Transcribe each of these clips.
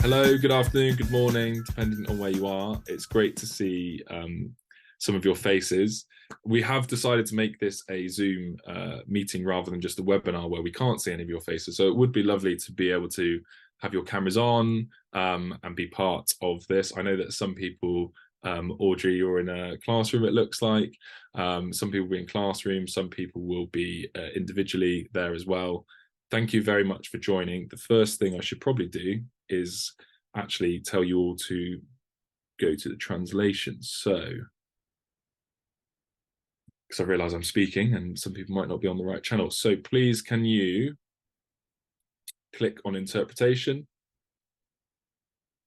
Hello, good afternoon, good morning, depending on where you are. It's great to see some of your faces. We have decided to make this a Zoom meeting rather than just a webinar where we can't see any of your faces. So it would be lovely to be able to have your cameras on and be part of this. I know that some people, Audrey, you're in a classroom, it looks like. Some people will be in classrooms, some people will be individually there as well. Thank you very much for joining. The first thing I should probably do is actually tell you all to go to the translation. So, because I realize I'm speaking and some people might not be on the right channel. So please, can you click on interpretation?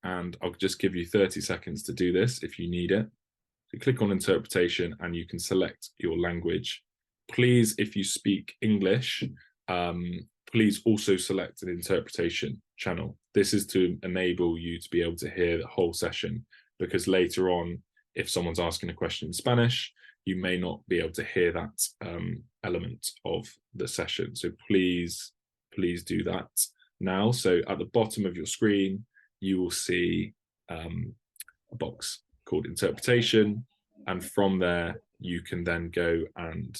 And I'll just give you 30 seconds to do this if you need it. So click on interpretation and you can select your language. Please, if you speak English, please also select an interpretation channel. This is to enable you to be able to hear the whole session, because later on, if someone's asking a question in Spanish, you may not be able to hear that element of the session. So please do that now. So at the bottom of your screen, you will see a box called interpretation. And from there, you can then go and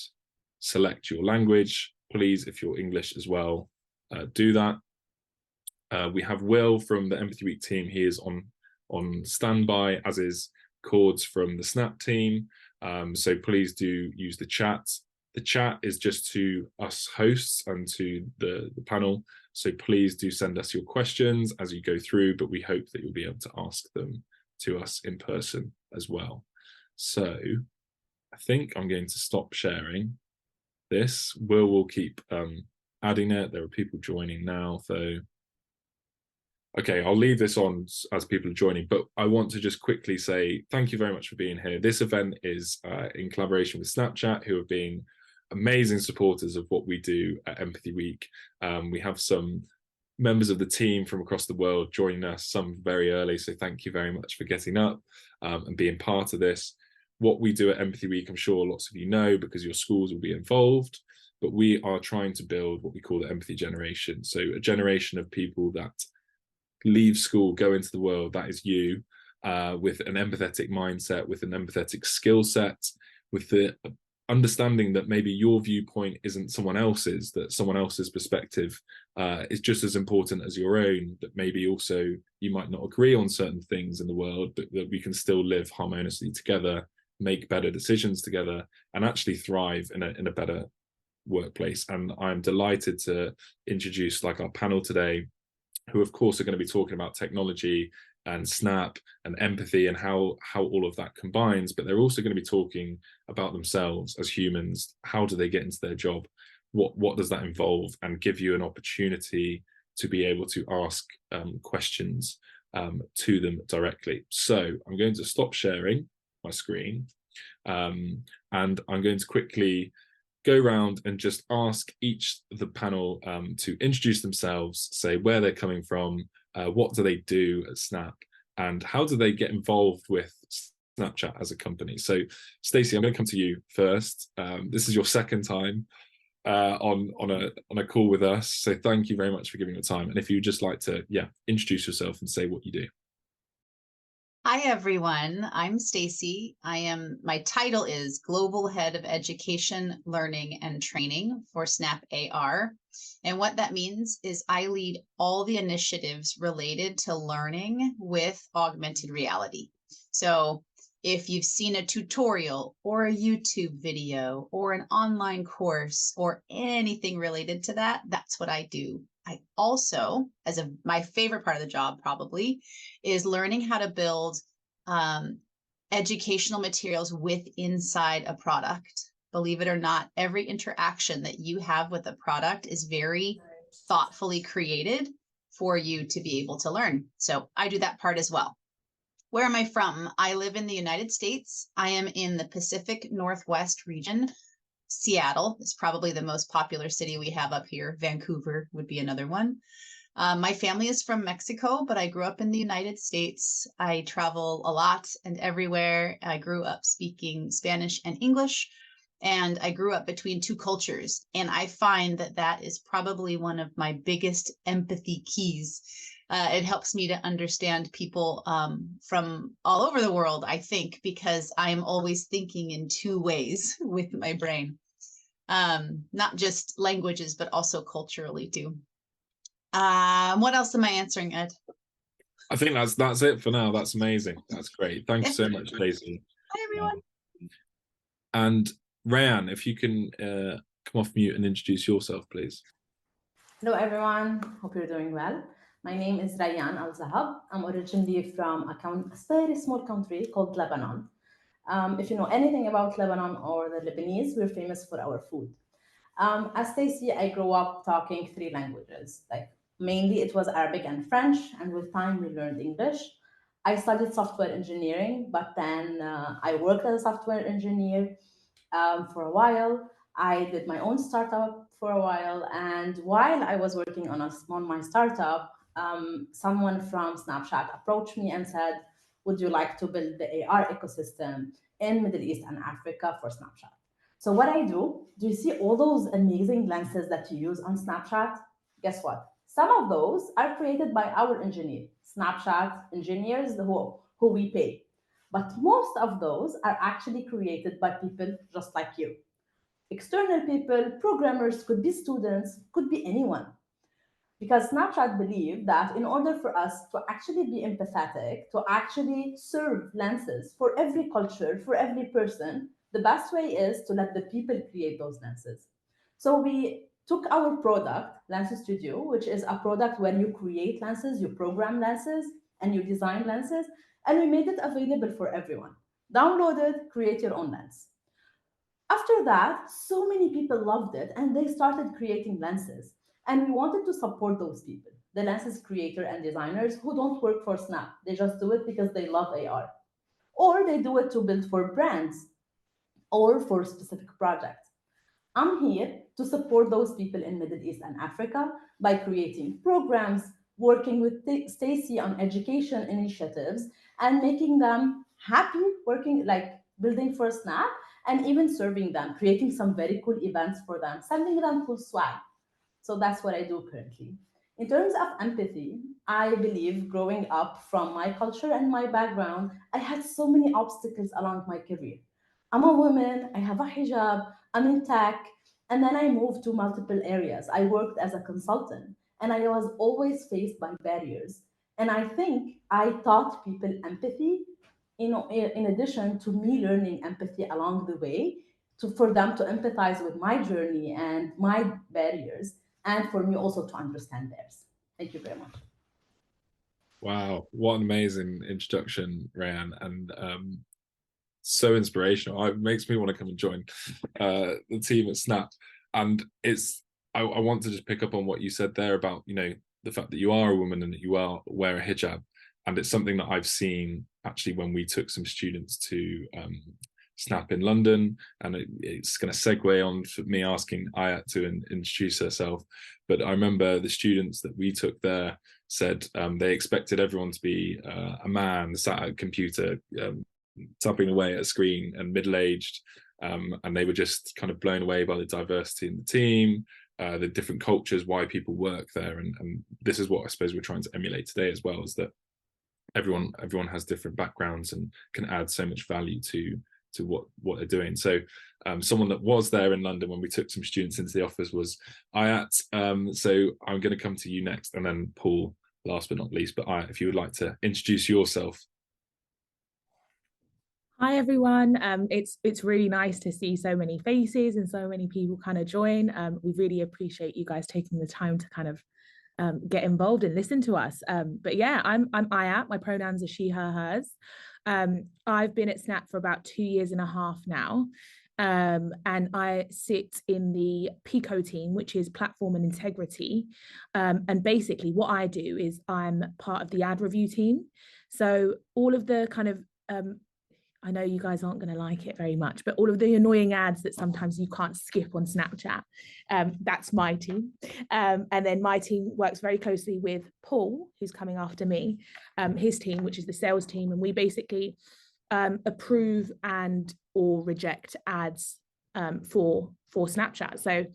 select your language. Please, if you're English as well, do that. We have Will from the Empathy Week team. He is on standby, as is Cords from the Snap team. So please do use the chat. The chat is just to us hosts and to the panel. So please do send us your questions as you go through, but we hope that you'll be able to ask them to us in person as well. So I think I'm going to stop sharing this. Will keep adding it. There are people joining now, so okay, I'll leave this on as people are joining, but I want to just quickly say thank you very much for being here. This event is in collaboration with Snapchat, who have been amazing supporters of what we do at Empathy Week. We have some members of the team from across the world joining us, some very early, so thank you very much for getting up and being part of this. What we do at Empathy Week, I'm sure lots of you know because your schools will be involved, but we are trying to build what we call the empathy generation. So a generation of people that leave school, go into the world, that is you, with an empathetic mindset, with an empathetic skill set, with the understanding that maybe your viewpoint isn't someone else's, that someone else's perspective is just as important as your own, that maybe also you might not agree on certain things in the world, but that we can still live harmoniously together, make better decisions together, and actually thrive in a better workplace. And I'm delighted to introduce our panel today, who of course are going to be talking about technology and Snap and empathy and how all of that combines, but they're also going to be talking about themselves as humans. How do they get into their job? What does that involve? And give you an opportunity to be able to ask questions to them directly. So I'm going to stop sharing my screen and I'm going to quickly go around and just ask each of the panel to introduce themselves, say where they're coming from, what do they do at Snap, and how do they get involved with Snapchat as a company. So Stacey, I'm going to come to you first. This is your second time on a call with us, so thank you very much for giving your time. And if you'd just like to introduce yourself and say what you do. Hi, everyone. I'm Stacey. My title is Global Head of Education, Learning, and Training for Snap AR. And what that means is I lead all the initiatives related to learning with augmented reality. So if you've seen a tutorial or a YouTube video or an online course or anything related to that, that's what I do. I also, my favorite part of the job probably, is learning how to build educational materials inside a product. Believe it or not, every interaction that you have with a product is very thoughtfully created for you to be able to learn. So I do that part as well. Where am I from? I live in the United States. I am in the Pacific Northwest region. Seattle is probably the most popular city we have up here. Vancouver would be another one. My family is from Mexico, but I grew up in the United States. I travel a lot and everywhere. I grew up speaking Spanish and English, and I grew up between two cultures. And I find that that is probably one of my biggest empathy keys It helps me to understand people from all over the world, I think, because I'm always thinking in two ways with my brain, not just languages, but also culturally too. What else am I answering, Ed? I think that's it for now. That's amazing. That's great. Thanks so much, Stacey. Hi, everyone. And Rayan, if you can come off mute and introduce yourself, please. Hello, everyone. Hope you're doing well. My name is Rayan Al Zahab. I'm originally from a very small country called Lebanon. If you know anything about Lebanon or the Lebanese, we're famous for our food. As Stacey, I grew up talking 3 languages. Like mainly it was Arabic and French, and with time we learned English. I studied software engineering, but then I worked as a software engineer for a while. I did my own startup for a while, and while I was working on my startup, someone from Snapchat approached me and said, "Would you like to build the AR ecosystem in Middle East and Africa for Snapchat?" So what I do you see all those amazing lenses that you use on Snapchat? Guess what? Some of those are created by our Snapchat engineers who we pay. But most of those are actually created by people just like you. External people, programmers, could be students, could be anyone. Because Snapchat believed that in order for us to actually be empathetic, to actually serve lenses for every culture, for every person, the best way is to let the people create those lenses. So we took our product, Lens Studio, which is a product where you create lenses, you program lenses, and you design lenses, and we made it available for everyone. Download it, create your own lens. After that, so many people loved it and they started creating lenses. And we wanted to support those people, the lenses creator and designers who don't work for Snap. They just do it because they love AR. Or they do it to build for brands or for specific projects. I'm here to support those people in Middle East and Africa by creating programs, working with Stacey on education initiatives, and making them happy working, like building for Snap, and even serving them, creating some very cool events for them, sending them cool swag. So that's what I do currently. In terms of empathy, I believe growing up from my culture and my background, I had so many obstacles along my career. I'm a woman, I have a hijab, I'm in tech, and then I moved to multiple areas. I worked as a consultant, and I was always faced by barriers. And I think I taught people empathy in addition to me learning empathy along the way for them to empathize with my journey and my barriers, and for me also to understand theirs. Thank you very much. Wow, what an amazing introduction, Rayan, and so inspirational. It makes me want to come and join the team at Snap. And I want to just pick up on what you said there about, the fact that you are a woman and that you wear a hijab. And it's something that I've seen actually when we took some students to Snap in London, and it's going to segue on for me asking Ayat to introduce herself. But I remember the students that we took there said they expected everyone to be a man sat at a computer tapping away at a screen and middle-aged, and they were just kind of blown away by the diversity in the team, the different cultures, why people work there, and this is what I suppose we're trying to emulate today as well, is that everyone has different backgrounds and can add so much value to what they're doing. So someone that was there in London when we took some students into the office was Ayat. So I'm going to come to you next, and then Paul last but not least. But Ayat, if you would like to introduce yourself. Hi everyone, it's really nice to see so many faces and so many people kind of join. We really appreciate you guys taking the time to kind of get involved and listen to us. But yeah, I'm Ayat. My pronouns are she, her, hers. I've been at Snap for about 2 years and a half now. And I sit in the PICO team, which is platform and integrity. And basically what I do is I'm part of the ad review team. So all of the kind of I know you guys aren't going to like it very much, but all of the annoying ads that sometimes you can't skip on Snapchat, that's my team. And then my team works very closely with Paul, who's coming after me, his team, which is the sales team. And we basically approve and or reject ads for Snapchat. So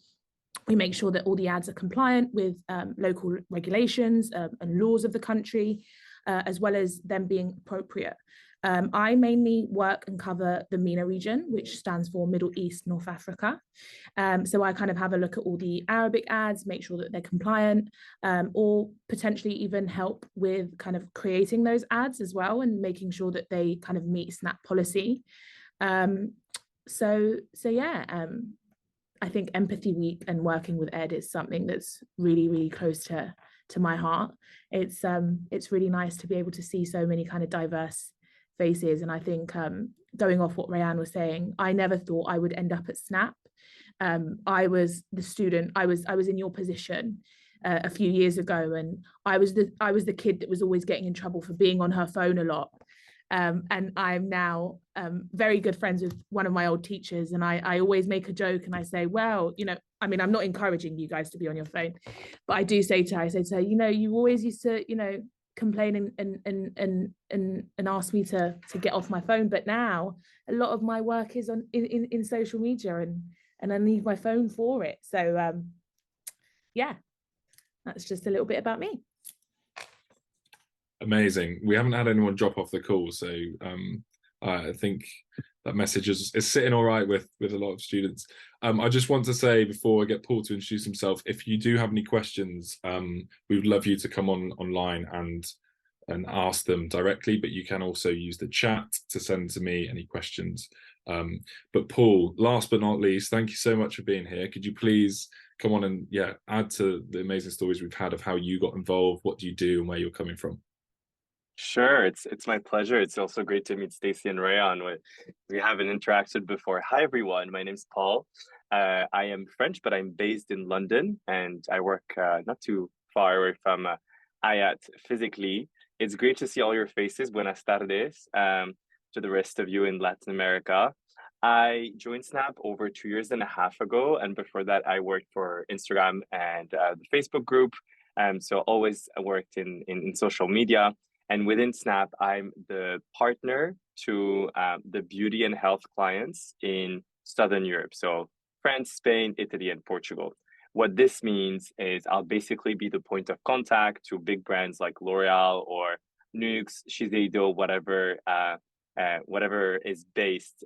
We make sure that all the ads are compliant with local regulations and laws of the country, as well as them being appropriate. I mainly work and cover the MENA region, which stands for Middle East, North Africa. So I kind of have a look at all the Arabic ads, make sure that they're compliant, or potentially even help with kind of creating those ads as well and making sure that they kind of meet Snap policy. So yeah, I think Empathy Week and working with Ed is something that's really, really close to my heart. It's really nice to be able to see so many kind of diverse faces. And I think going off what Rayan was saying, I never thought I would end up at Snap. I was the student, I was in your position a few years ago, and I was the kid that was always getting in trouble for being on her phone a lot. And I'm now very good friends with one of my old teachers, and I always make a joke and I say, well, you know, I mean, I'm not encouraging you guys to be on your phone, but I do say to her, I say to her, you know, you always used to, you know, complain and ask me to get off my phone, but now a lot of my work is on in social media, and I need my phone for it. So yeah, that's just a little bit about me. Amazing. We haven't had anyone drop off the call, so I think that message is sitting all right with a lot of students. I just want to say, before I get Paul to introduce himself, if you do have any questions, we would love you to come online and ask them directly, but you can also use the chat to send to me any questions. But Paul, last but not least, thank you so much for being here. Could you please come on and add to the amazing stories we've had of how you got involved, what do you do, and where you're coming from? Sure, it's my pleasure. It's also great to meet Stacey and Rayan. We haven't interacted before. Hi everyone, my name's Paul. I am French, but I'm based in London, and I work not too far away from Ayat physically. It's great to see all your faces. Buenas tardes to the rest of you in Latin America. I joined Snap over 2.5 years ago, and before that, I worked for Instagram and the Facebook group. So always worked in social media. And within Snap, I'm the partner to the beauty and health clients in Southern Europe. So France, Spain, Italy, and Portugal. What this means is I'll basically be the point of contact to big brands like L'Oreal or Nuxe, Shiseido, whatever is based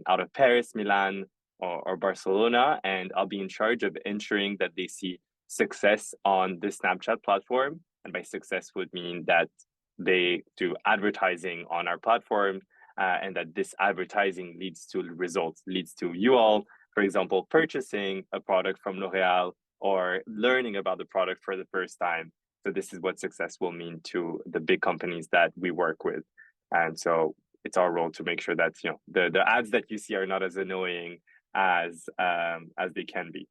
out of Paris, Milan, or Barcelona. And I'll be in charge of ensuring that they see success on the Snapchat platform. And by success would mean that they do advertising on our platform, and that this advertising leads to results, leads to you all, for example, purchasing a product from L'Oreal or learning about the product for the first time. So this is what success will mean to the big companies that we work with. And so it's our role to make sure that, you know, the ads that you see are not as annoying as they can be.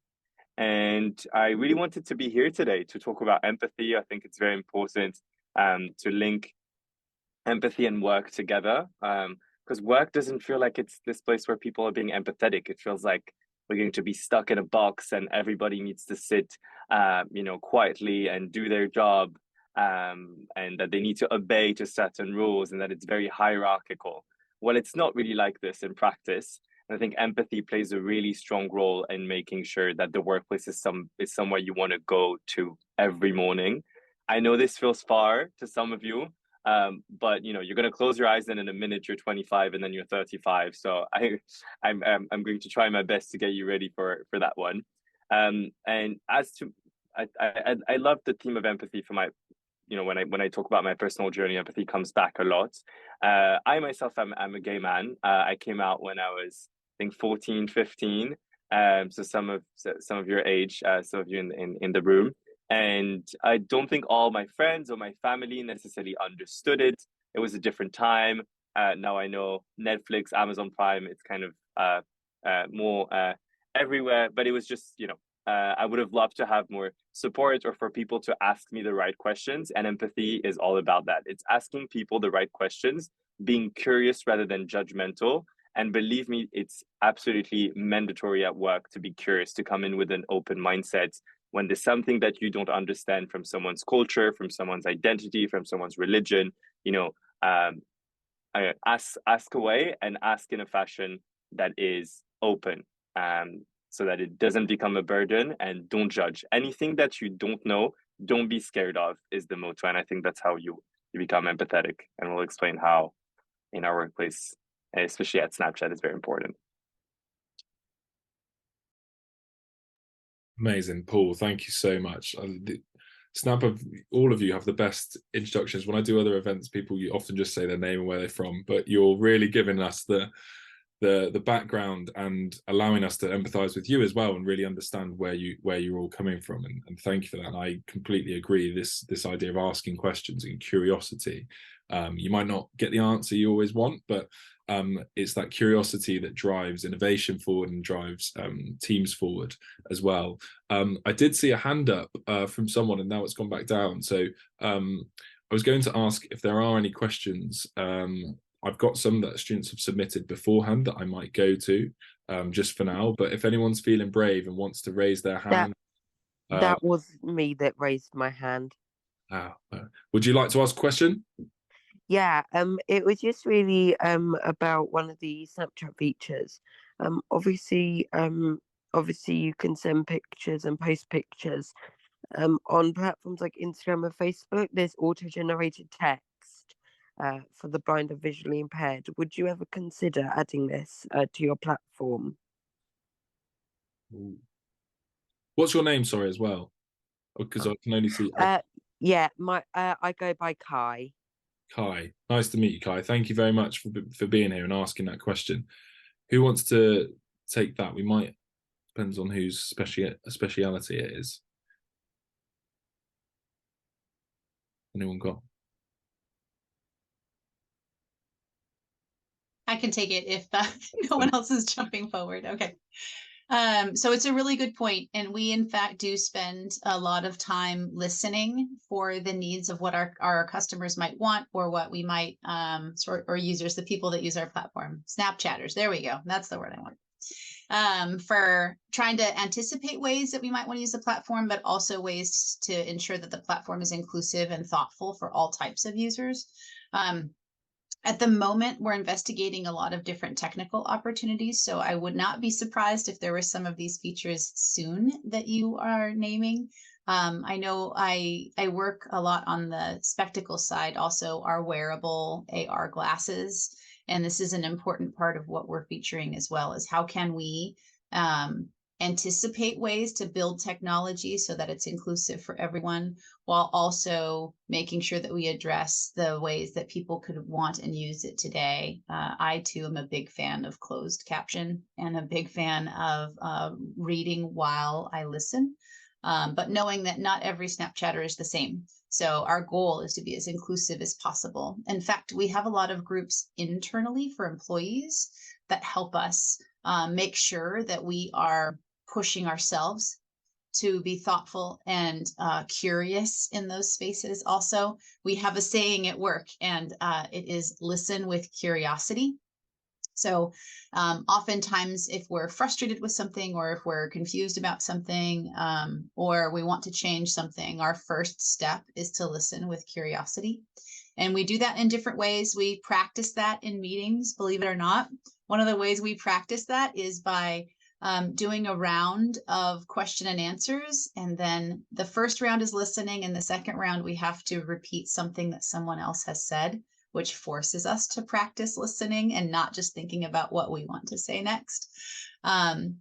And I really wanted to be here today to talk about empathy. I think it's very important to link empathy and work together, because work doesn't feel like it's this place where people are being empathetic. It feels like we're going to be stuck in a box and everybody needs to sit, you know, quietly and do their job, and that they need to obey to certain rules, and that it's very hierarchical. Well, it's not really like this in practice. And I think empathy plays a really strong role in making sure that the workplace is somewhere you want to go to every morning. I know this feels far to some of you, but you know, you're going to close your eyes and in a minute you're 25 and then you're 35. So I'm going to try my best to get you ready for that one. And as to, I love the theme of empathy for my, you know, when I talk about my personal journey, empathy comes back a lot. I myself am a gay man. I came out when I was, I think, 14, 15. So some of your age, some of you in the room. And I don't think all my friends or my family necessarily understood it. It was a different time. Now I know Netflix, Amazon Prime, it's kind of more everywhere, but it was just, you know, I would have loved to have more support or for people to ask me the right questions. And empathy is all about that. It's asking people the right questions, being curious rather than judgmental. And believe me, it's absolutely mandatory at work to be curious, to come in with an open mindset. When there's something that you don't understand from someone's culture, from someone's identity, from someone's religion, you know, ask away and ask in a fashion that is open. so that it doesn't become a burden. And don't judge. Anything that you don't know, don't be scared of, is the motto. And I think that's how you become empathetic. And we'll explain how in our workplace, especially at Snapchat, is very important. Amazing, Paul. Thank you so much. Snap of all of you have the best introductions. When I do other events, people often just say their name and where they're from, but you're really giving us the background and allowing us to empathize with you as well and really understand where you're all coming from. And thank you for that. And I completely agree. This idea of asking questions and curiosity. You might not get the answer you always want, but it's that curiosity that drives innovation forward and drives teams forward as well. I did see a hand up from someone, and now it's gone back down. So I was going to ask if there are any questions. I've got some that students have submitted beforehand that I might go to just for now. But if anyone's feeling brave and wants to raise their hand. That was me that raised my hand. Would you like to ask a question? Yeah, it was just really about one of the Snapchat features. Obviously you can send pictures and post pictures. On platforms like Instagram and Facebook, there's auto-generated text for the blind or visually impaired. Would you ever consider adding this to your platform? What's your name, sorry, as well? Because I can only see. Yeah, I go by Kai. Kai, nice to meet you, Kai. Thank you very much for being here and asking that question. Who wants to take that? We might, depends on whose speciality it is. Anyone got? I can take it if no one else is jumping forward. Okay. So it's a really good point. And we, in fact, do spend a lot of time listening for the needs of what our customers might want, or what we might or users, the people that use our platform. Snapchatters. There we go. That's the word I want. For trying to anticipate ways that we might want to use the platform, but also ways to ensure that the platform is inclusive and thoughtful for all types of users. At the moment, we're investigating a lot of different technical opportunities, so I would not be surprised if there were some of these features soon that you are naming. I know I work a lot on the spectacle side, also our wearable AR glasses, and this is an important part of what we're featuring as well, is how can we anticipate ways to build technology so that it's inclusive for everyone, while also making sure that we address the ways that people could want and use it today. I too am a big fan of closed caption and a big fan of reading while I listen, but knowing that not every Snapchatter is the same. So our goal is to be as inclusive as possible. In fact, we have a lot of groups internally for employees that help us make sure that we are pushing ourselves to be thoughtful and curious in those spaces. Also, we have a saying at work, and it is listen with curiosity. So oftentimes, if we're frustrated with something, or if we're confused about something, or we want to change something, our first step is to listen with curiosity. And we do that in different ways. We practice that in meetings, believe it or not. One of the ways we practice that is by doing a round of question and answers. And then the first round is listening. And the second round, we have to repeat something that someone else has said, which forces us to practice listening and not just thinking about what we want to say next.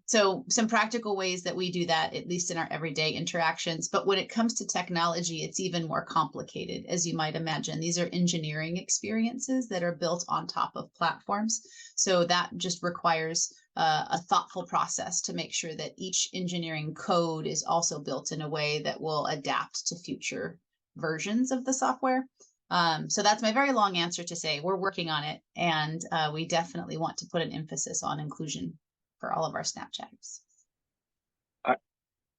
So some practical ways that we do that, at least in our everyday interactions. But when it comes to technology, it's even more complicated, as you might imagine. These are engineering experiences that are built on top of platforms. So that just requires a thoughtful process to make sure that each engineering code is also built in a way that will adapt to future versions of the software. So that's my very long answer to say we're working on it, and we definitely want to put an emphasis on inclusion for all of our Snapchatters.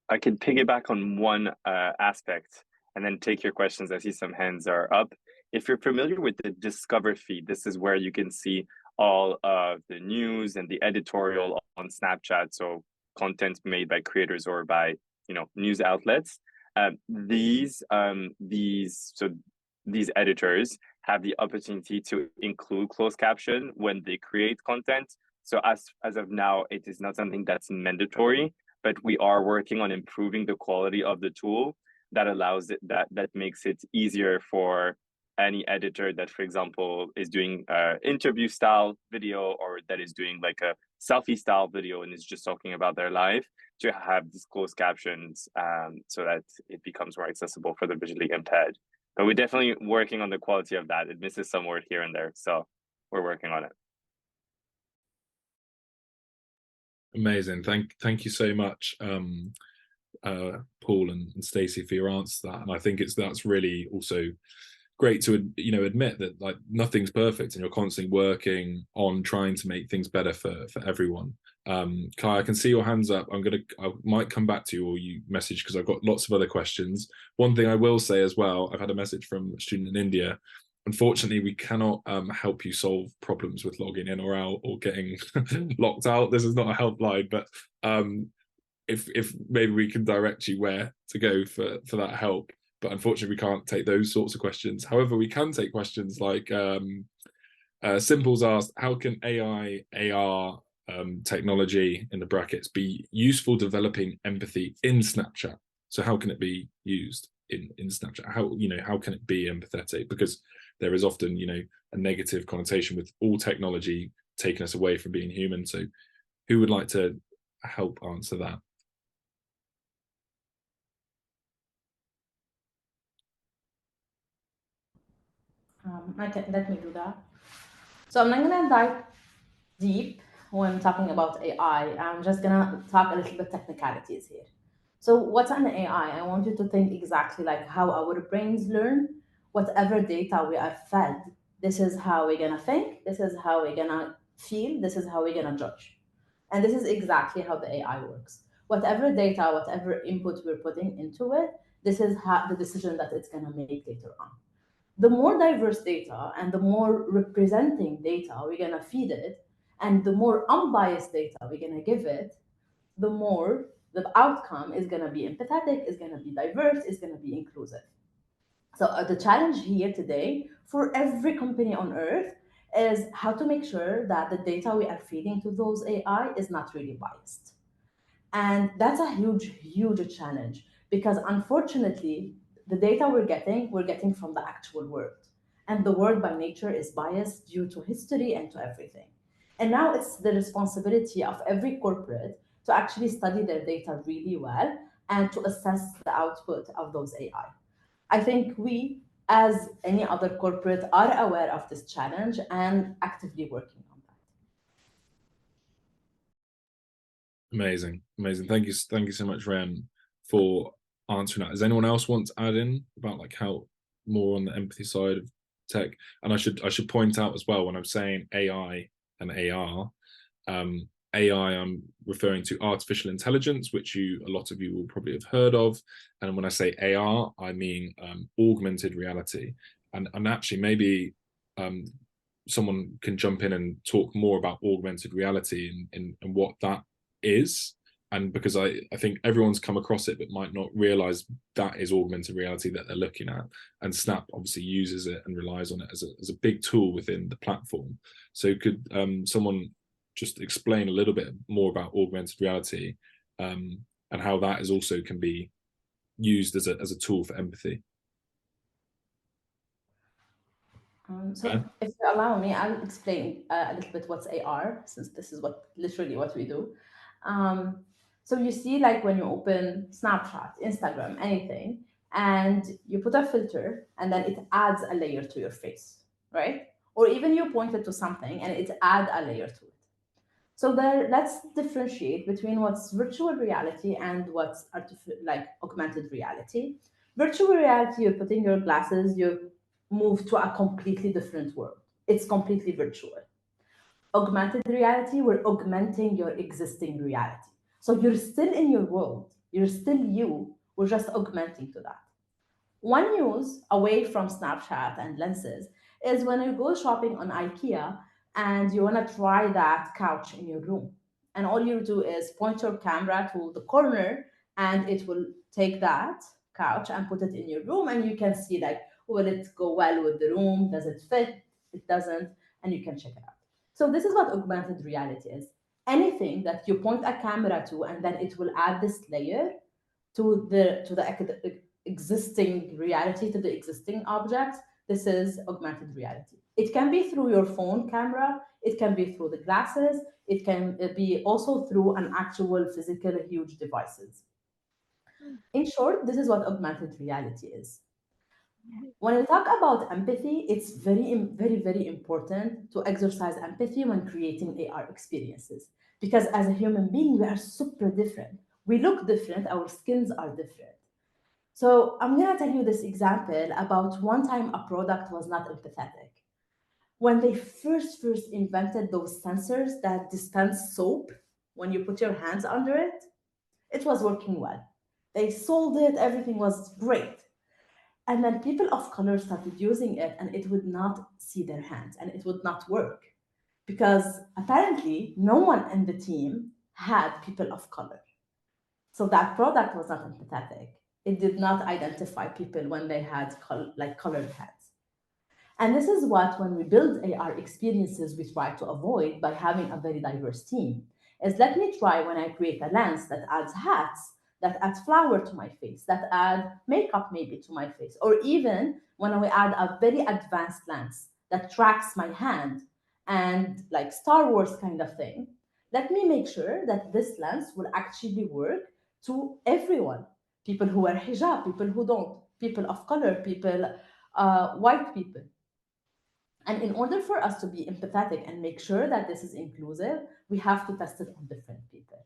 I can piggyback on one aspect and then take your questions. I see some hands are up. If you're familiar with the Discover feed, this is where you can see all of the news and the editorial on Snapchat, so content made by creators or by news outlets. These editors have the opportunity to include closed caption when they create content. So as of now, it is not something that's mandatory, but we are working on improving the quality of the tool that allows it, that makes it easier for any editor that, for example, is doing interview style video, or that is doing like a selfie style video and is just talking about their life, to have these closed captions, so that it becomes more accessible for the visually impaired. But we're definitely working on the quality of that. It misses some word here and there, so we're working on it. Amazing. Thank you so much, Paul and Stacey, for your answer to that. And I think that's really also great to admit that like nothing's perfect, and you're constantly working on trying to make things better for everyone. Kai, I can see your hands up. I might come back to you, or you message, because I've got lots of other questions. One thing I will say as well, I've had a message from a student in India. Unfortunately, we cannot help you solve problems with logging in or out or getting locked out. This is not a helpline, but if maybe we can direct you where to go for that help. But unfortunately, we can't take those sorts of questions. However, we can take questions like Simple's asked, how can AI, AR technology in the brackets be useful developing empathy in Snapchat? So how can it be used in Snapchat? How can it be empathetic? Because there is often, a negative connotation with all technology taking us away from being human. So who would like to help answer that? Let me do that. So I'm not gonna dive deep when talking about AI. I'm just gonna talk a little bit technicalities here. So what's an AI? I want you to think exactly like how our brains learn. Whatever data we are fed, this is how we're gonna think, this is how we're gonna feel, this is how we're gonna judge. And this is exactly how the AI works. Whatever data, whatever input we're putting into it, this is how the decision that it's gonna make later on. The more diverse data and the more representing data we're gonna feed it, and the more unbiased data we're gonna give it, the more the outcome is gonna be empathetic, is gonna be diverse, is gonna be inclusive. So the challenge here today for every company on earth is how to make sure that the data we are feeding to those AI is not really biased. And that's a huge, huge challenge, because unfortunately, the data we're getting from the actual world. And the world by nature is biased due to history and to everything. And now it's the responsibility of every corporate to actually study their data really well and to assess the output of those AI. I think we, as any other corporate, are aware of this challenge and actively working on that. Amazing. Thank you so much, Ren, for answering that. Does anyone else want to add in about like how more on the empathy side of tech? And I should point out as well, when I'm saying AI and AR, AI, I'm referring to artificial intelligence, which a lot of you will probably have heard of. And when I say AR, I mean augmented reality. And actually, maybe someone can jump in and talk more about augmented reality and what that is. And because I think everyone's come across it but might not realize that is augmented reality that they're looking at. And Snap obviously uses it and relies on it as a big tool within the platform. So could someone just explain a little bit more about augmented reality and how that is also can be used as a tool for empathy? If you allow me, I'll explain a little bit what's AR, since this is literally what we do. So you see, like when you open Snapchat, Instagram, anything, and you put a filter, and then it adds a layer to your face, right? Or even you point it to something, and it adds a layer to it. So let's differentiate between what's virtual reality and what's like augmented reality. Virtual reality, you're putting your glasses, you move to a completely different world. It's completely virtual. Augmented reality, we're augmenting your existing reality. So you're still in your world, you're still you, we're just augmenting to that. One use away from Snapchat and lenses is when you go shopping on IKEA and you want to try that couch in your room. And all you do is point your camera to the corner and it will take that couch and put it in your room, and you can see like, will it go well with the room? Does it fit? It doesn't, and you can check it out. So this is what augmented reality is. Anything that you point a camera to and then it will add this layer to the existing reality, to the existing objects. This is augmented reality. It can be through your phone camera, it can be through the glasses, it can be also through an actual physical huge devices. In short, this is what augmented reality is. When we talk about empathy, it's very important to exercise empathy when creating AR experiences. Because as a human being, we are super different. We look different, our skins are different. So I'm gonna tell you this example about one time a product was not empathetic. When they first invented those sensors that dispense soap when you put your hands under it, it was working well. They sold it, everything was great. And then people of color started using it and it would not see their hands and it would not work because apparently no one in the team had people of color. So that product was not empathetic. It did not identify people when they had colored hands. And this is what, when we build AR experiences, we try to avoid by having a very diverse team. Is let me try when I create a lens that adds hats, that adds flower to my face, that add makeup maybe to my face, or even when we add a very advanced lens that tracks my hand and like Star Wars kind of thing. Let me make sure that this lens will actually work to everyone. People who wear hijab, people who don't, people of color, people, white people. And in order for us to be empathetic and make sure that this is inclusive, we have to test it on different people.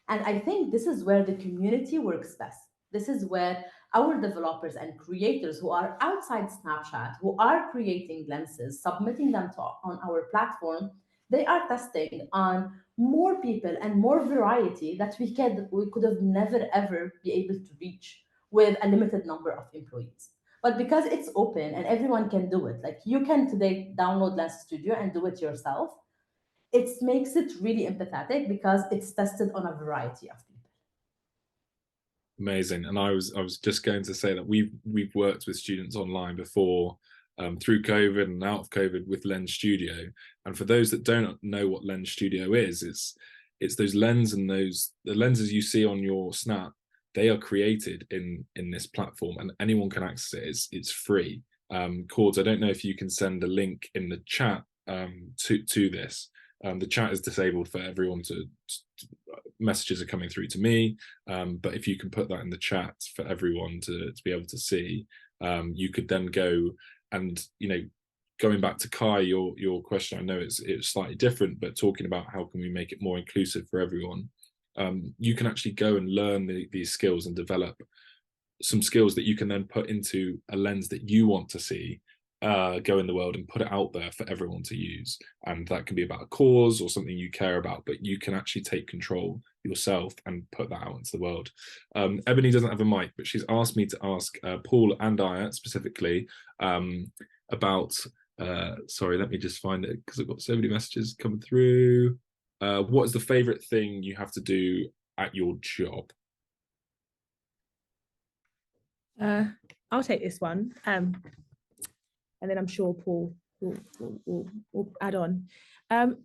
And I think this is where the community works best. This is where our developers and creators who are outside Snapchat, who are creating lenses, submitting them on our platform, they are testing on more people and more variety that we could have never ever be able to reach with a limited number of employees. But because it's open and everyone can do it, like you can today download Lens Studio and do it yourself, it makes it really empathetic because it's tested on a variety of people. Amazing. And I was just going to say that we've worked with students online before, through COVID and out of COVID with Lens Studio. And for those that don't know what Lens Studio is, it's those the lenses you see on your Snap. They are created in this platform and anyone can access it. It's free. Cords, I don't know if you can send a link in the chat to this. The chat is disabled for everyone to messages are coming through to me, but if you can put that in the chat for everyone to be able to see, you could then go and, going back to Kai, your question, I know it's slightly different, but talking about how can we make it more inclusive for everyone, you can actually go and learn these skills and develop some skills that you can then put into a lens that you want to see go in the world and put it out there for everyone to use. And that can be about a cause or something you care about, but you can actually take control yourself and put that out into the world. Ebony doesn't have a mic, but she's asked me to ask Paul and Aya specifically about, sorry, let me just find it because I've got so many messages coming through. What is the favorite thing you have to do at your job? I'll take this one. And then I'm sure Paul will add on.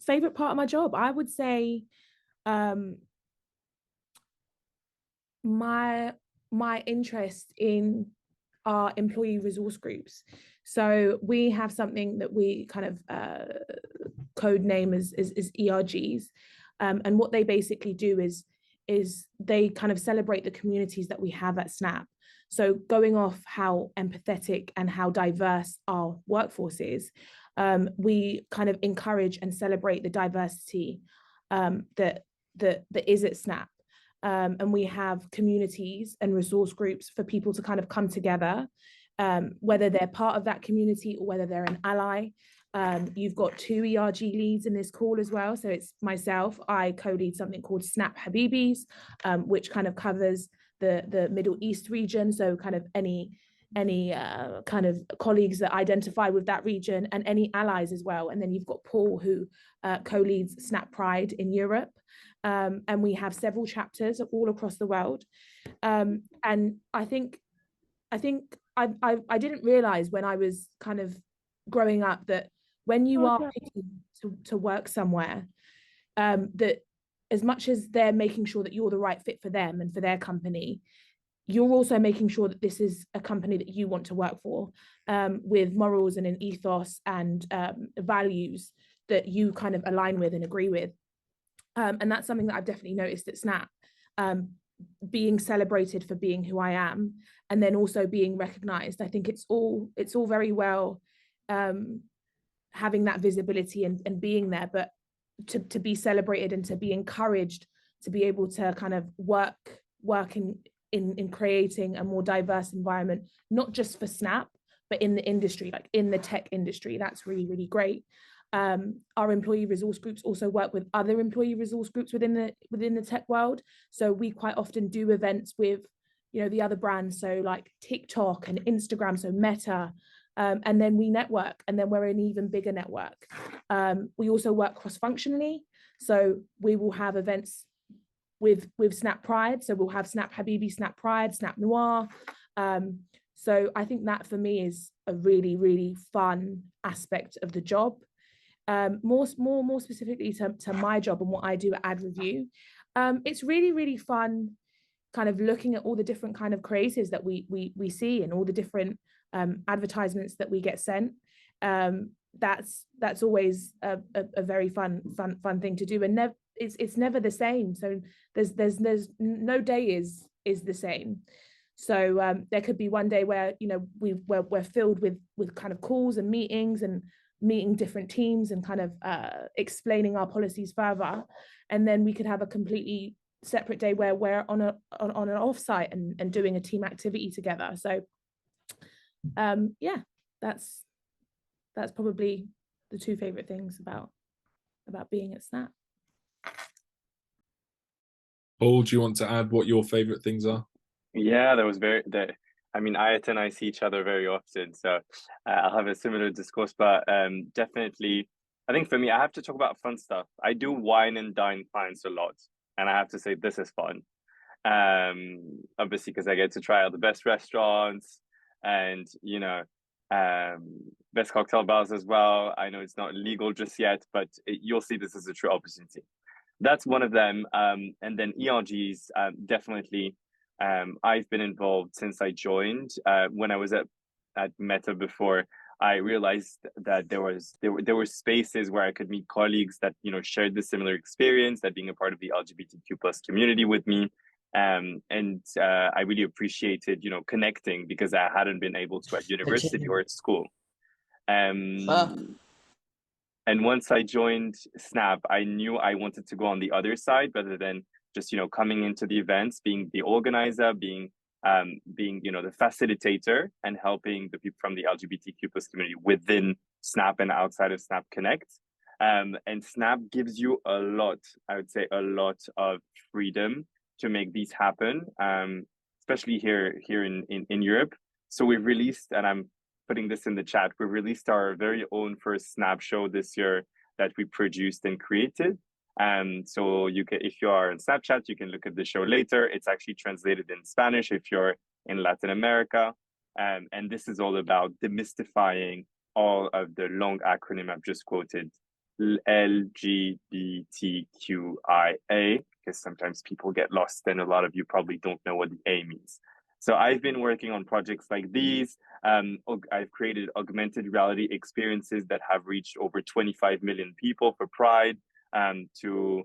Favorite part of my job, I would say my interest in our employee resource groups. So we have something that we kind of code name as ERGs. And what they basically do is they kind of celebrate the communities that we have at Snap. So going off how empathetic and how diverse our workforce is, we kind of encourage and celebrate the diversity that is at Snap. And we have communities and resource groups for people to kind of come together, whether they're part of that community or whether they're an ally. You've got 2 ERG leads in this call as well. So it's myself, I co-lead something called Snap Habibis, which kind of covers the Middle East region. So kind of any kind of colleagues that identify with that region and any allies as well. And then you've got Paul who co-leads Snap Pride in Europe. And we have several chapters all across the world. And I think I didn't realize when I was kind of growing up that when you are picking to work somewhere, that as much as they're making sure that you're the right fit for them and for their company, you're also making sure that this is a company that you want to work for, with morals and an ethos and values that you kind of align with and agree with. And that's something that I've definitely noticed at Snap, being celebrated for being who I am, and then also being recognized. I think it's all very well having that visibility and being there, but to be celebrated and to be encouraged to be able to kind of work in creating a more diverse environment, not just for Snap, but in the industry, like in the tech industry. That's really, really great. Our employee resource groups also work with other employee resource groups within the tech world. So we quite often do events with, you know, the other brands, so like TikTok and Instagram, so Meta, and then we network, and then we're an even bigger network. We also work cross-functionally, so we will have events with Snap Pride. So we'll have Snap Habibi, Snap Pride, Snap Noir. So I think that for me is a really, really fun aspect of the job. More specifically to my job and what I do at Ad Review, it's really, really fun kind of looking at all the different kind of creatives that we see and all the different advertisements that we get sent. That's always a very fun thing to do, and it's never the same. So there's no day is the same. So there could be one day where, you know, we're filled with kind of calls and meetings and meeting different teams and kind of explaining our policies further, and then we could have a completely separate day where we're on an offsite and doing a team activity together. So yeah, that's probably the two favorite things about being at Snap. Paul, do you want to add what your favorite things are? Yeah, I mean, Ayat and I see each other very often, so I'll have a similar discourse, but definitely, I think for me, I have to talk about fun stuff. I do wine and dine clients a lot, and I have to say this is fun. Obviously, because I get to try out the best restaurants and, you know, best cocktail bars as well. I know it's not legal just yet, but you'll see this as a true opportunity. That's one of them. And then ERGs, definitely. I've been involved since I joined. When I was at Meta before, I realized that there were spaces where I could meet colleagues that, you know, shared the similar experience, that being a part of the LGBTQ plus community with me. And I really appreciated, you know, connecting, because I hadn't been able to at university or at school. And once I joined Snap, I knew I wanted to go on the other side rather than just, you know, coming into the events, being the organizer, being you know, the facilitator, and helping the people from the LGBTQ plus community within Snap and outside of Snap Connect. And Snap gives you a lot, I would say, a lot of freedom to make these happen, especially here in Europe. So we've released, and I'm putting this in the chat, we released our very own first Snap show this year that we produced and created. So you can, if you are on Snapchat, you can look at the show later. It's actually translated in Spanish if you're in Latin America. And this is all about demystifying all of the long acronym I've just quoted, LGBTQIA, because sometimes people get lost and a lot of you probably don't know what the A means. So I've been working on projects like these. I've created augmented reality experiences that have reached over 25 million people for Pride, to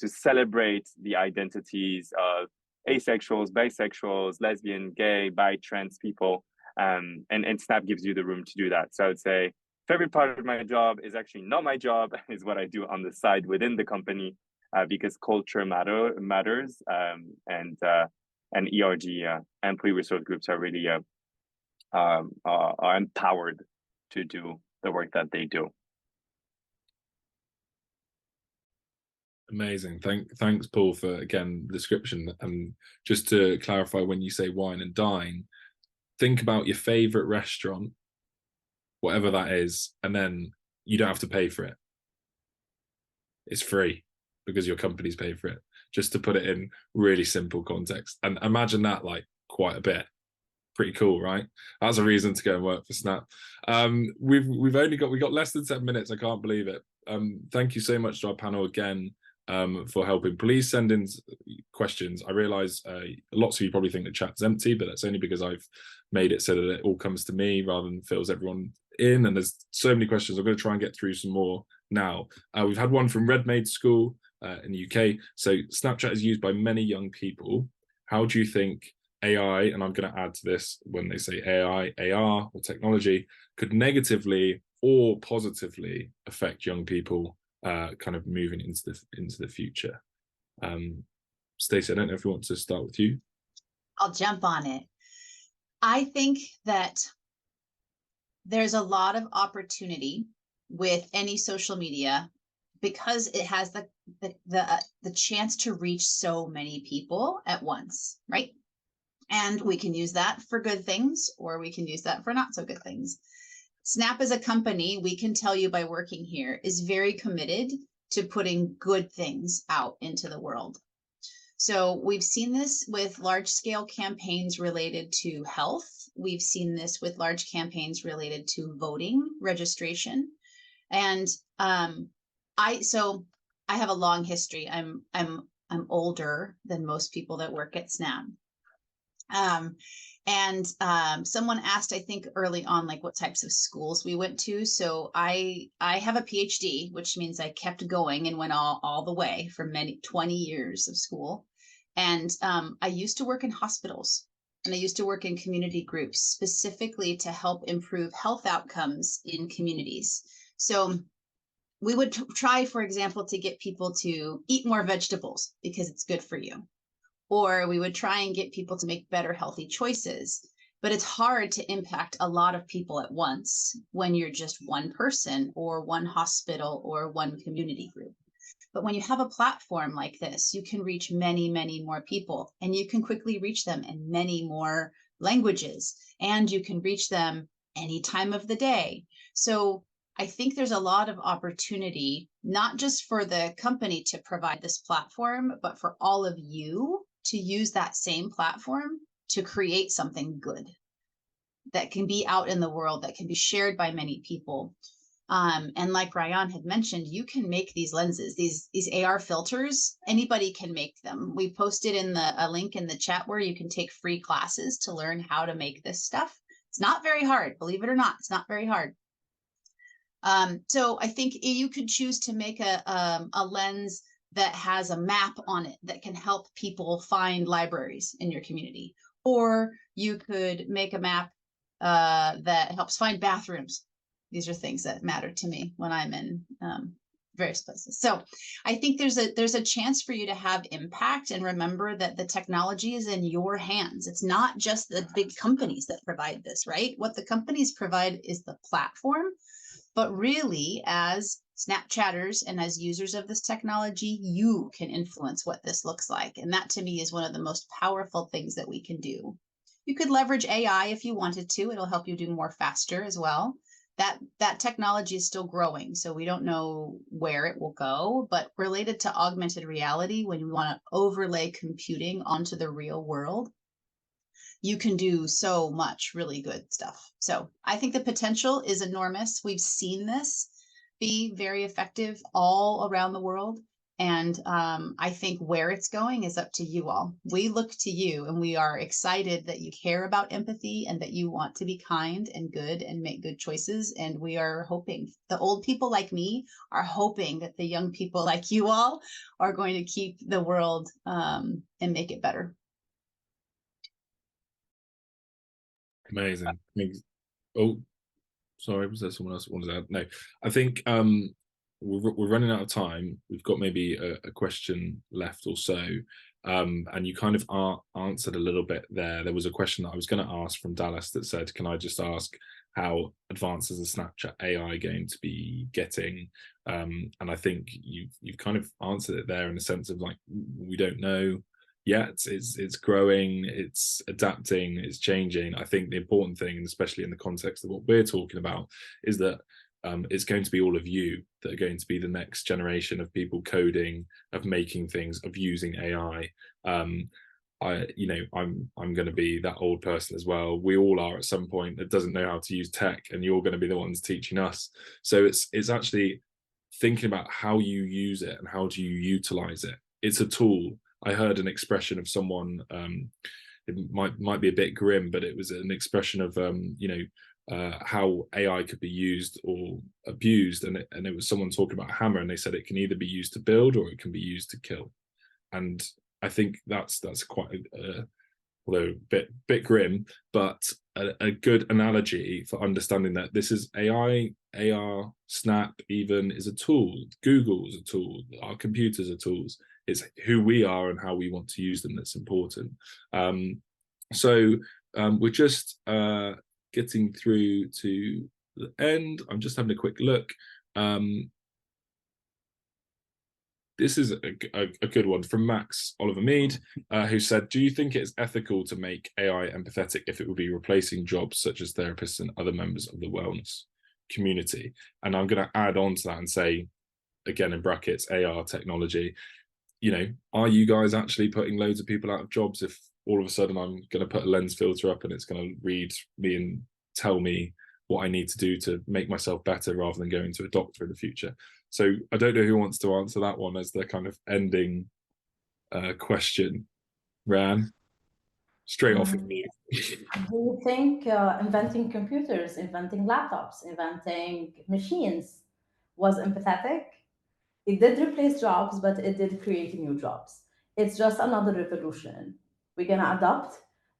celebrate the identities of asexuals, bisexuals, lesbian, gay, bi, trans people, and Snap gives you the room to do that. So I would say favorite part of my job is actually not my job, is what I do on the side within the company, because culture matters, and ERG employee resource groups are really are empowered to do the work that they do. Amazing. Thanks, Paul, for, again, the description. And just to clarify, when you say wine and dine, think about your favorite restaurant, whatever that is, and then you don't have to pay for it. It's free because your company's paid for it, just to put it in really simple context. And imagine that, like, quite a bit. Pretty cool, right? That's a reason to go and work for Snap. We got less than 7 minutes. I can't believe it. Thank you so much to our panel again for helping. Please send in questions. I realize lots of you probably think the chat's empty, but that's only because I've made it so that it all comes to me rather than fills everyone in. And there's so many questions. I'm going to try and get through some more now. We've had one from Redmaid School in the UK. So Snapchat is used by many young people. How do you think AI, and I'm going to add to this when they say AI, AR, or technology, could negatively or positively affect young people kind of moving into the future? Stacey, I don't know if you want to start with you. I'll jump on it. I think that there's a lot of opportunity with any social media because it has the chance to reach so many people at once, right? And we can use that for good things, or we can use that for not so good things. Snap as a company, we can tell you by working here, is very committed to putting good things out into the world. So we've seen this with large scale campaigns related to health. We've seen this with large campaigns related to voting registration. And I have a long history. I'm older than most people that work at Snap. Someone asked, I think early on, like what types of schools we went to. So I have a PhD, which means I kept going and went all the way for 20 years of school. And I used to work in hospitals, and I used to work in community groups specifically to help improve health outcomes in communities. So we would try, for example, to get people to eat more vegetables because it's good for you. Or we would try and get people to make better healthy choices. But it's hard to impact a lot of people at once when you're just one person or one hospital or one community group. But when you have a platform like this, you can reach many, many more people, and you can quickly reach them in many more languages, and you can reach them any time of the day. So I think there's a lot of opportunity, not just for the company to provide this platform, but for all of you to use that same platform to create something good that can be out in the world, that can be shared by many people. And like Ryan had mentioned, you can make these lenses, these AR filters, anybody can make them. We posted in a link in the chat where you can take free classes to learn how to make this stuff. It's not very hard, believe it or not, it's not very hard. So I think you could choose to make a lens that has a map on it that can help people find libraries in your community. Or you could make a map that helps find bathrooms. These are things that matter to me when I'm in various places. So I think there's a chance for you to have impact, and remember that the technology is in your hands. It's not just the big companies that provide this, right? What the companies provide is the platform, but really as Snapchatters and as users of this technology, you can influence what this looks like. And that to me is one of the most powerful things that we can do. You could leverage AI if you wanted to. It'll help you do more faster as well. That technology is still growing, so we don't know where it will go, but related to augmented reality, when you want to overlay computing onto the real world, you can do so much really good stuff. So I think the potential is enormous. We've seen this be very effective all around the world. And I think where it's going is up to you all. We look to you, and we are excited that you care about empathy and that you want to be kind and good and make good choices. And we are hoping, the old people like me are hoping that the young people like you all are going to keep the world and make it better. Amazing. Thanks. Oh, sorry, was there someone else that wanted to add? No, I think we're running out of time. We've got maybe a question left or so, and you kind of answered a little bit there. There was a question that I was going to ask from Dallas that said, can I just ask how advanced is the Snapchat AI going to be getting? And I think you've kind of answered it there in the sense of, like, we don't know yet. It's growing, it's adapting, it's changing. I think the important thing, and especially in the context of what we're talking about, is that it's going to be all of you that are going to be the next generation of people coding, of making things, of using AI. I'm going to be that old person as well. We all are at some point that doesn't know how to use tech, and you're going to be the ones teaching us. So it's actually thinking about how you use it and how do you utilize it. It's a tool. I heard an expression of someone, it might be a bit grim, but it was an expression of how AI could be used or abused, and it was someone talking about a hammer, and they said it can either be used to build or it can be used to kill. And I think that's quite although a bit grim, but a good analogy for understanding that this is AI, AR, Snap even is a tool. Google is a tool. Our computers are tools. It's who we are and how we want to use them that's important. So we're just getting through to the end. I'm just having a quick look. This is a good one from Max Oliver Mead, who said, do you think it's ethical to make AI empathetic if it would be replacing jobs such as therapists and other members of the wellness community? And I'm going to add on to that and say, again, in brackets, AR technology, are you guys actually putting loads of people out of jobs if all of a sudden I'm going to put a lens filter up and it's going to read me and tell me what I need to do to make myself better rather than going to a doctor in the future? So I don't know who wants to answer that one as the kind of ending question. Ran, straight off of me. Do you think inventing computers, inventing laptops, inventing machines was empathetic? It did replace jobs, but it did create new jobs. It's just another revolution. We're gonna adapt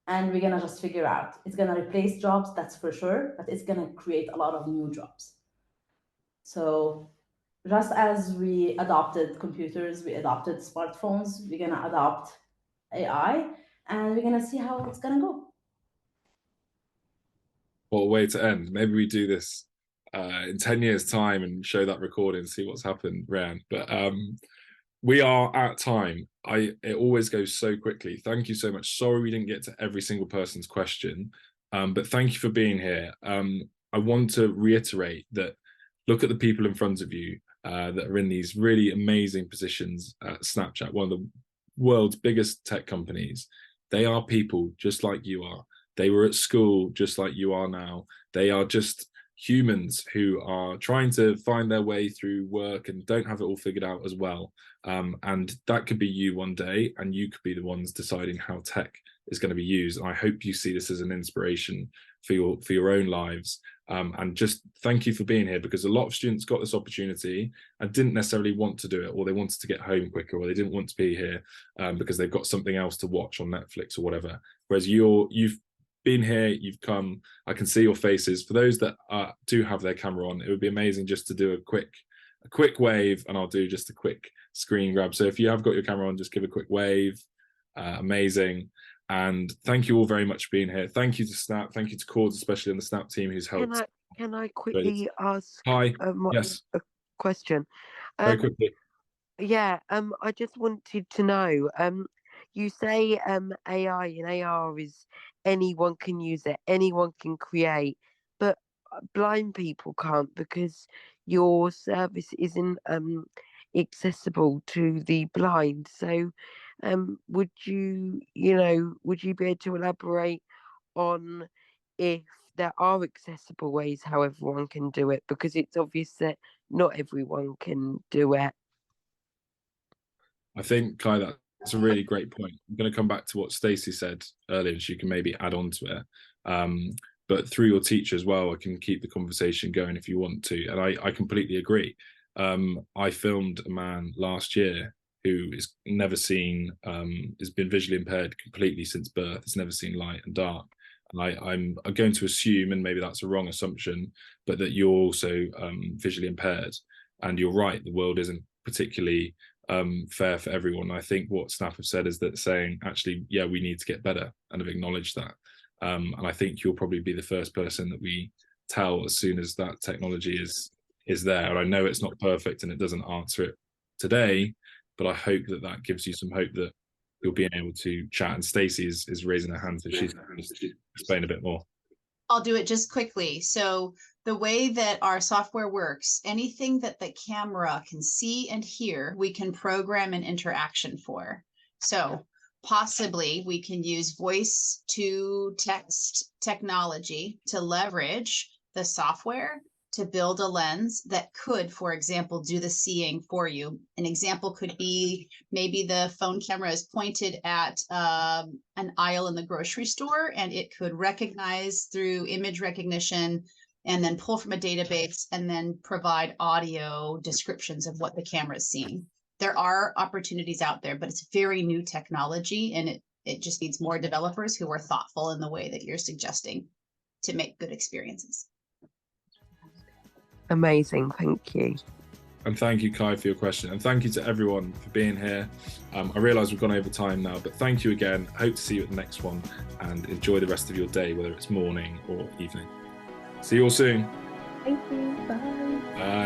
and we're gonna just figure out. It's gonna replace jobs, that's for sure, but it's gonna create a lot of new jobs. So just as we adopted computers, we adopted smartphones, we're gonna adopt AI, and we're gonna see how it's gonna go. What a way to end. Maybe we do this in 10 years' time and show that recording and see what's happened, Ran. But we are at time. It always goes so quickly. Thank you so much. Sorry we didn't get to every single person's question, but thank you for being here. I want to reiterate that look at the people in front of you that are in these really amazing positions at Snapchat, one of the world's biggest tech companies. They are people just like you are. They were at school just like you are now. They are just humans who are trying to find their way through work and don't have it all figured out as well. And that could be you one day, and you could be the ones deciding how tech is going to be used. And I hope you see this as an inspiration for your own lives. And just thank you for being here, because a lot of students got this opportunity and didn't necessarily want to do it, or they wanted to get home quicker, or they didn't want to be here because they've got something else to watch on Netflix or whatever. Whereas you've been here, you've come, I can see your faces. For those that do have their camera on, it would be amazing just to do a quick wave, and I'll do just a quick screen grab. So if you have got your camera on, just give a quick wave. Amazing. And thank you all very much for being here. Thank you to Snap. Thank you to Cords, especially on the Snap team, who's helped. Can I quickly ask yes. a question? Very quickly. Yeah, I just wanted to know, you say AI and AR is anyone can use it, anyone can create, but blind people can't because your service isn't accessible to the blind. So would you be able to elaborate on if there are accessible ways how everyone can do it? Because it's obvious that not everyone can do it. I think, Kai, that's a really great point. I'm going to come back to what Stacey said earlier, and she can maybe add on to it. But through your teacher as well, I can keep the conversation going if you want to. And I completely agree. I filmed a man last year who is never seen, has been visually impaired completely since birth, has never seen light and dark. And I'm going to assume, and maybe that's a wrong assumption, but that you're also visually impaired. And you're right, the world isn't particularly fair for everyone. I think what Snap have said is that saying, actually, yeah, we need to get better, and have acknowledged that. And I think you'll probably be the first person that we tell as soon as that technology is there. And I know it's not perfect and it doesn't answer it today, but I hope that gives you some hope that you'll be able to chat. And Stacey is raising her hand, so she's going to explain a bit more. I'll do it just quickly. So the way that our software works, anything that the camera can see and hear, we can program an interaction for. So possibly we can use voice to text technology to leverage the software to build a lens that could, for example, do the seeing for you. An example could be maybe the phone camera is pointed at an aisle in the grocery store, and it could recognize through image recognition and then pull from a database and then provide audio descriptions of what the camera is seeing. There are opportunities out there, but it's very new technology, and it just needs more developers who are thoughtful in the way that you're suggesting to make good experiences. Amazing, thank you. And thank you, Kai, for your question. And thank you to everyone for being here. I realise we've gone over time now, but thank you again. Hope to see you at the next one, and enjoy the rest of your day, whether it's morning or evening. See you all soon. Thank you. Bye. Bye.